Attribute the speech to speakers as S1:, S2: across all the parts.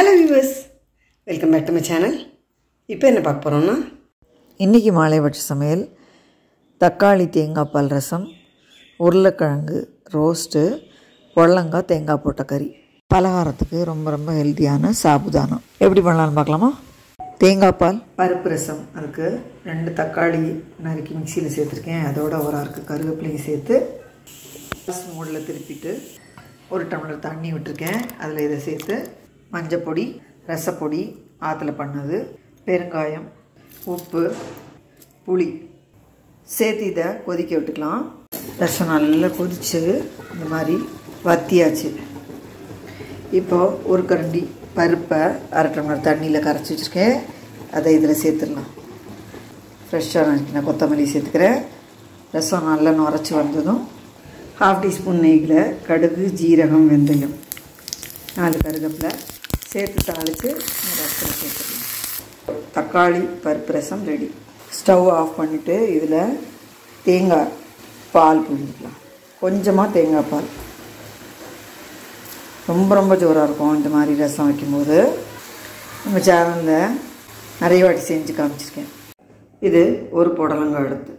S1: Hello viewers, welcome back to my channel. இப்போ என்ன பார்க்க போகிறோம்னா,
S2: இன்றைக்கி மாலைபட்ச சமையல் தக்காளி தேங்காய் பால் ரசம், உருளைக்கிழங்கு ரோஸ்ட்டு, புடலங்காய் தேங்காய் போட்ட கறி. பலகாரத்துக்கு ரொம்ப ரொம்ப ஹெல்த்தியான சாபுதானம். எப்படி பண்ணலான்னு பார்க்கலாமா? தேங்காய் பால் பருப்பு ரசம், அதுக்கு 2 தக்காளி நறுக்கி மிக்சியில் சேர்த்துருக்கேன். அதோட ஒரு அரைக்கு கருவேப்பிலையும் சேர்த்து மூடில் திருப்பிட்டு 1 டம்ளர் தண்ணி விட்டுருக்கேன். அதில் இதை சேர்த்து மஞ்சப்பொடி, ரசப்பொடி, ஆற்றுல பண்ணது, பெருங்காயம், உப்பு, புளி சேர்த்து இதை கொதிக்க விட்டுக்கலாம். ரசம் நல்லா கொதிச்சு இந்த மாதிரி வத்தியாச்சு. இப்போது ஒரு கரண்டி பருப்பை 1/2 டம்ளர் தண்ணியில் கரைச்சி வச்சுருக்கேன். அதை இதில் சேர்த்துடலாம். ஃப்ரெஷ்ஷாக நறுக்கின கொத்தமல்லி சேர்த்துக்கிறேன். ரசம் நல்லா நுரைச்சி வந்ததும் 1/2 டீஸ்பூன் நெய்யில் கடுகு, ஜீரகம், வெந்தயம், 4 கருவேப்பிலை சேர்த்து தாளித்து ரசத்தில் சேர்த்துக்கலாம். தக்காளி பருப்பு ரசம் ரெடி. ஸ்டவ் ஆஃப் பண்ணிவிட்டு இதில் தேங்காய் பால் புழிஞ்சிக்கலாம். கொஞ்சமாக தேங்காய் பால். ரொம்ப ரொம்ப ஜோராக இருக்கும் இந்த மாதிரி ரசம் வைக்கும்போது. நம்ம சேனலில் நிறைய வாட்டி செஞ்சு காமிச்சிருக்கேன். இது ஒரு புடலங்காய் எடுத்து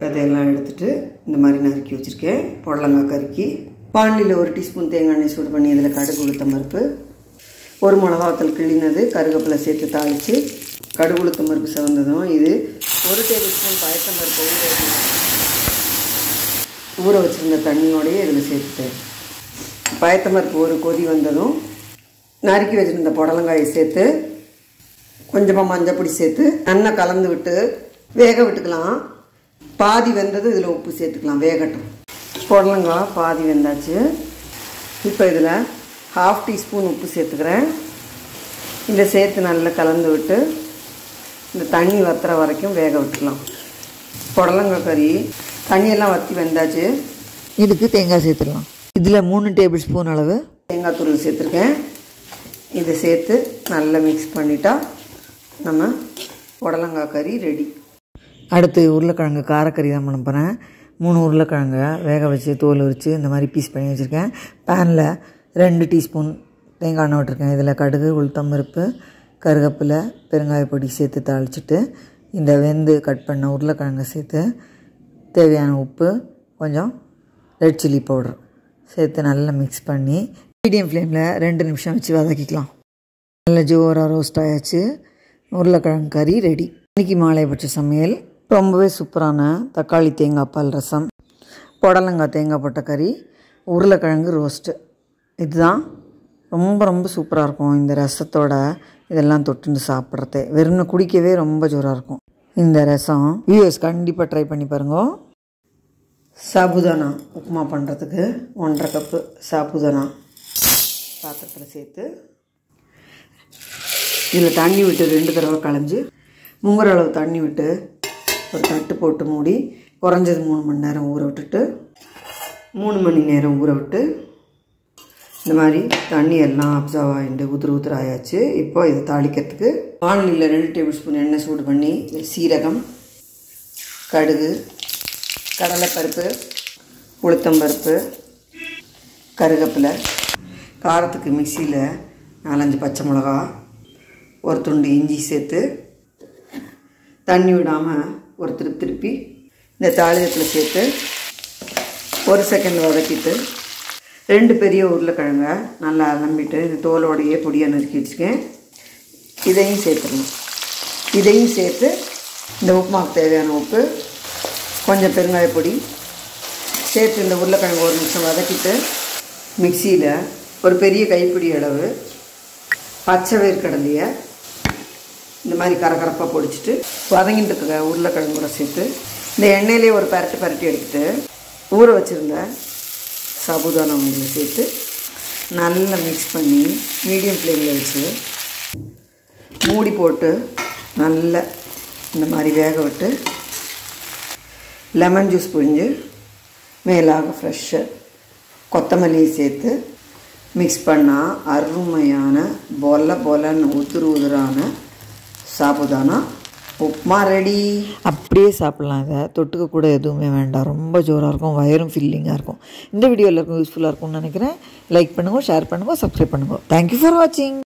S2: விதையெல்லாம் எடுத்துகிட்டு இந்த மாதிரி நறுக்கி வச்சுருக்கேன். புடலங்காய் கறிக்கு பாண்டியில் 1 டீஸ்பூன் தேங்காய் எண்ணெய் சூடு பண்ணி இதில் கடுகு, உளுத்தம் பருப்பு, 1 மிளகாத்தூள் கிள்ளினது, கருவேப்பிலை சேர்த்து தாளித்து கடுகு, உளுத்தம் பருப்பு செவந்ததும் இது 1 டேபிள் ஸ்பூன் பயத்தம் பருப்பு ஊற வச்சுருந்த தண்ணியோடையே இதில் சேர்த்துட்டேன். பயத்தம் பருப்பு ஒரு கொதி வந்ததும் நறுக்கி வச்சுருந்த புடலங்காயை சேர்த்து கொஞ்சமாக மஞ்சப்பொடி சேர்த்து நல்லா கலந்து விட்டு வேக விட்டுக்கலாம். பாதி வெந்தது இதில் உப்பு சேர்த்துக்கலாம், வேகட்டும். புடலங்காய் பாதி வெந்தாச்சு. இப்போ இதில் 1/2 டீஸ்பூன் உப்பு சேர்த்துக்கிறேன். இதை சேர்த்து நல்லா கலந்து விட்டு இந்த தண்ணி வத்துற வரைக்கும் வேக விட்டுக்கலாம். புடலங்காய் கறி தண்ணியெல்லாம் வற்றி வெந்தாச்சு. இதுக்கு தேங்காய் சேர்த்துடலாம். இதில் 3 டேபிள் ஸ்பூன் அளவு
S1: தேங்காய் தூள் சேர்த்துருக்கேன். இதை சேர்த்து நல்லா மிக்ஸ் பண்ணிட்டா நம்ம புடலங்காய் கறி ரெடி.
S2: அடுத்து உருளைக்கிழங்கு காரக்கறி தான் பண்ண போகிறேன். 3 உருளைக்கிழங்கை வேக வச்சு தோல் உரித்து இந்த மாதிரி பீஸ் பண்ணி வச்சுருக்கேன். பேனில் 2 டீஸ்பூன் தேங்காய் எண்ணெய் விட்டுருக்கேன். இதில் கடுகு, உளுத்தம் பருப்பு, கருவேப்பிலை, பெருங்காயப்பொடி சேர்த்து தாளிச்சிட்டு இந்த வெந்து கட் பண்ண உருளைக்கிழங்கை சேர்த்து தேவையான உப்பு, கொஞ்சம் ரெட் சில்லி பவுடர் சேர்த்து நல்லா மிக்ஸ் பண்ணி மீடியம் ஃப்ளேமில் 2 நிமிஷம் வச்சு வதக்கிக்கலாம். நல்ல ஜோராக ரோஸ்ட் ஆயாச்சு. உருளைக்கிழங்கு கறி ரெடி. இன்றைக்கி மாலைபட்ச சமையல் ரொம்பவே சூப்பரான தக்காளி தேங்காய் பால் ரசம், புடலங்காய் தேங்காய் போட்ட கறி, உருளைக்கிழங்கு ரோஸ்ட்டு. இதுதான் ரொம்ப ரொம்ப சூப்பராக இருக்கும். இந்த ரசத்தோட இதெல்லாம் தொட்டுன்னு சாப்பிட்றது வெறும் குடிக்கவே ரொம்ப ஜோராக இருக்கும் இந்த ரசம். வியூவர்ஸ் கண்டிப்பாக ட்ரை பண்ணி பாருங்க. சாபுதானா உப்புமா பண்ணுறதுக்கு 1.5 கப்பு சாபுதானா பாத்திரத்தில் சேர்த்து இதில் தண்ணி விட்டு 2 தடவை களைஞ்சி முங்குற அளவு தண்ணி விட்டு ஒரு தட்டு போட்டு மூடி குறைஞ்சது 3 மணி நேரம் ஊற விட்டுட்டு 3 மணி நேரம் ஊற விட்டு இந்த மாதிரி தண்ணி எல்லாம் அப்சர்வ் ஆகிட்டு உதிர ஆயாச்சு. இப்போ இதை தாளிக்கிறதுக்கு வானலியில் 2 டேபிள் ஸ்பூன் எண்ணெய் சூடு பண்ணி சீரகம், கடுகு, கடலைப்பருப்பு, உளுத்தம்பருப்பு, கருவேப்பிலை, காரத்துக்கு மிக்சியில் 4-5 பச்சை மிளகா, ஒரு துண்டு இஞ்சி சேர்த்து தண்ணி விடாமல் ஒரு திருப்பி இந்த தாளியத்தில் சேர்த்து 1 செகண்ட் வதக்கிட்டு 2 பெரிய உருளைக்கிழங்க நல்லா அலம்பிட்டு இந்த தோலோடையே பொடியாக நறுக்கி வச்சுருக்கேன். இதையும் சேர்த்துடணும். இதையும் சேர்த்து இந்த உப்புமாவுக்கு தேவையான உப்பு, கொஞ்சம் பெருங்காயப்பொடி சேர்த்து இந்த உருளைக்கிழங்கு 1 நிமிஷம் வதக்கிட்டு மிக்சியில் ஒரு பெரிய கைப்பிடி அளவு பச்சை வேர்க்கடலையை இந்த மாதிரி கரகரப்பாக பொடிச்சிட்டு வதங்கிட்டு இருக்க உருளைக்கிழங்கு கூட சேர்த்து இந்த எண்ணெயிலே ஒரு பரட்டி எடுத்துகிட்டு ஊற வச்சுருந்த சாபுதானா இதில் சேர்த்து நல்லா மிக்ஸ் பண்ணி மீடியம் ஃப்ளேமில் வச்சு மூடி போட்டு நல்லா இந்த மாதிரி வேக விட்டு லெமன் ஜூஸ் புழிஞ்சு மேலாக ஃப்ரெஷ்ஷு கொத்தமல்லியை சேர்த்து மிக்ஸ் பண்ணால் அருமையான பொலன்னு உதிரான சாபுதானா உப்புமா ரெடி. அப்படியே சாப்பிட்லாம். இதை தொட்டுக்க கூட எதுவுமே வேண்டாம். ரொம்ப ஜோராக இருக்கும், வயரும் ஃபில்லிங்காக இருக்கும். இந்த வீடியோ எல்லாருக்கும் யூஸ்ஃபுல்லாக இருக்கும்னு நினைக்கிறேன். லைக் பண்ணுங்கள், ஷேர் பண்ணுங்கள், சப்ஸ்கிரைப் பண்ணுங்கள். தேங்க்யூ ஃபார் வாட்சிங்.